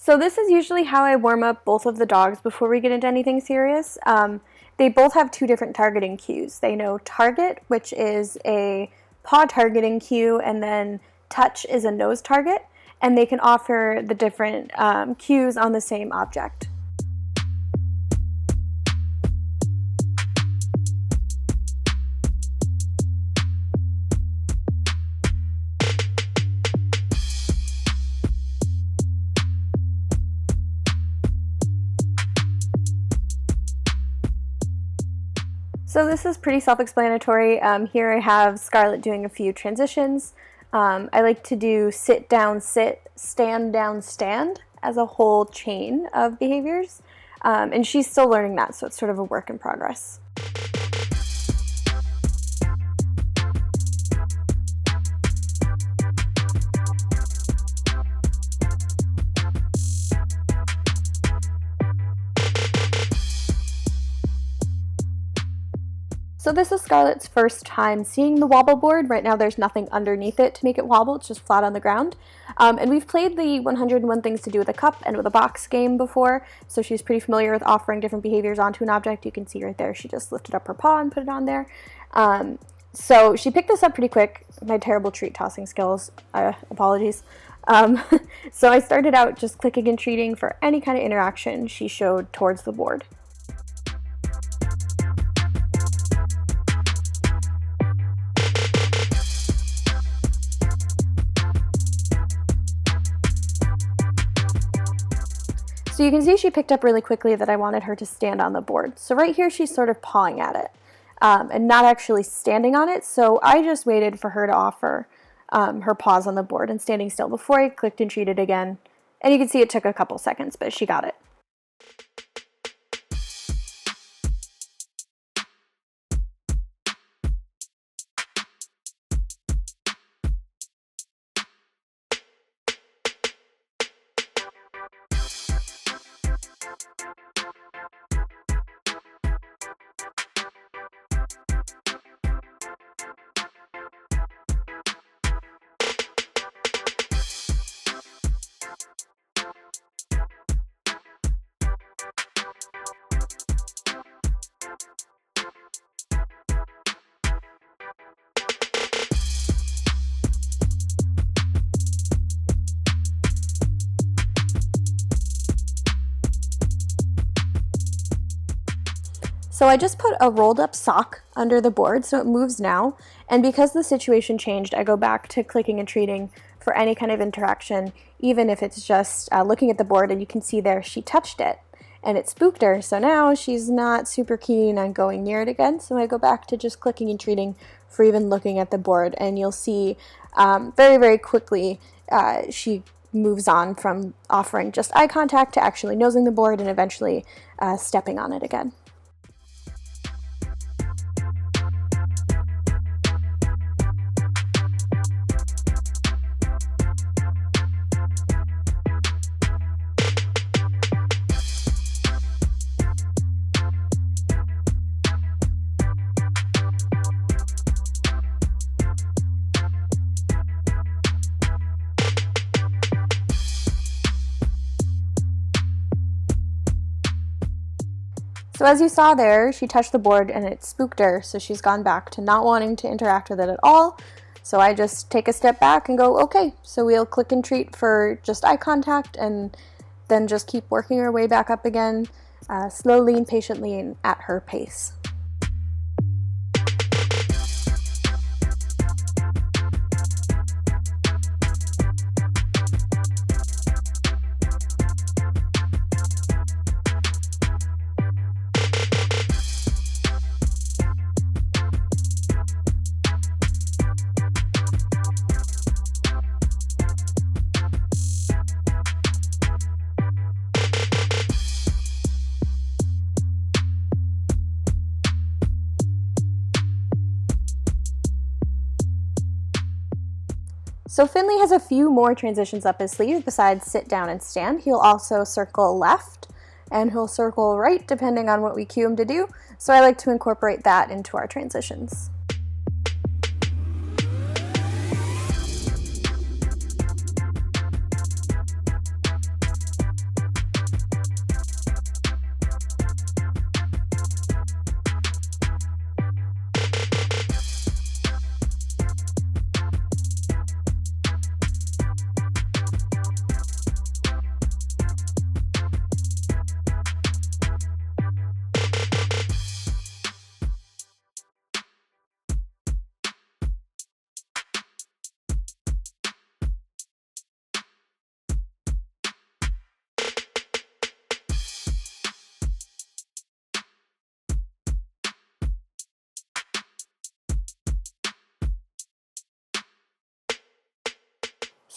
So this is usually how I warm up both of the dogs before we get into anything serious. They both have two different targeting cues. They know target, which is a paw targeting cue, and then touch is a nose target, and they can offer the different cues on the same object. So this is pretty self-explanatory. Here I have Scarlett doing a few transitions. I like to do sit down sit, stand down stand as a whole chain of behaviors. And she's still learning that, so it's sort of a work in progress. So this is Scarlett's first time seeing the wobble board. Right now there's nothing underneath it to make it wobble, it's just flat on the ground. And we've played the 101 Things to Do with a Cup and with a box game before, so she's pretty familiar with offering different behaviors onto an object. You can see right there, she just lifted up her paw and put it on there. So she picked this up pretty quick. My terrible treat tossing skills, apologies. So I started out just clicking and treating for any kind of interaction she showed towards the board. So you can see she picked up really quickly that I wanted her to stand on the board. So right here she's sort of pawing at it and not actually standing on it. So I just waited for her to offer her paws on the board and standing still before I clicked and treated again. And you can see it took a couple seconds, but she got it. So I just put a rolled up sock under the board so it moves now, and because the situation changed, I go back to clicking and treating for any kind of interaction, even if it's just looking at the board, and you can see there she touched it and it spooked her, so now she's not super keen on going near it again, so I go back to just clicking and treating for even looking at the board, and you'll see very, very quickly she moves on from offering just eye contact to actually nosing the board and eventually stepping on it again. So as you saw there, she touched the board and it spooked her, so she's gone back to not wanting to interact with it at all. So I just take a step back and go, okay, so we'll click and treat for just eye contact and then just keep working our way back up again, slowly and patiently and at her pace. So Finley has a few more transitions up his sleeve besides sit down and stand. He'll also circle left and he'll circle right depending on what we cue him to do. So I like to incorporate that into our transitions.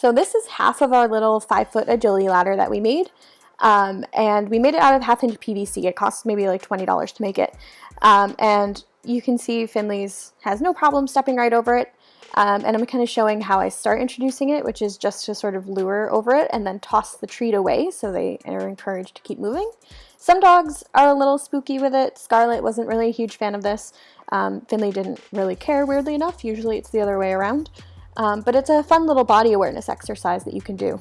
So this is half of our little 5-foot agility ladder that we made. And we made it out of 1/2-inch PVC. It cost maybe like $20 to make it. And you can see Finley's has no problem stepping right over it. And I'm kind of showing how I start introducing it, which is just to sort of lure over it and then toss the treat away so they are encouraged to keep moving. Some dogs are a little spooky with it. Scarlet wasn't really a huge fan of this. Finley didn't really care, weirdly enough. Usually it's the other way around. But it's a fun little body awareness exercise that you can do.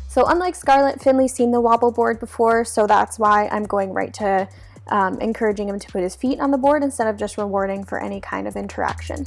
So unlike Scarlet, Finley's seen the wobble board before, so that's why I'm going right to encouraging him to put his feet on the board instead of just rewarding for any kind of interaction.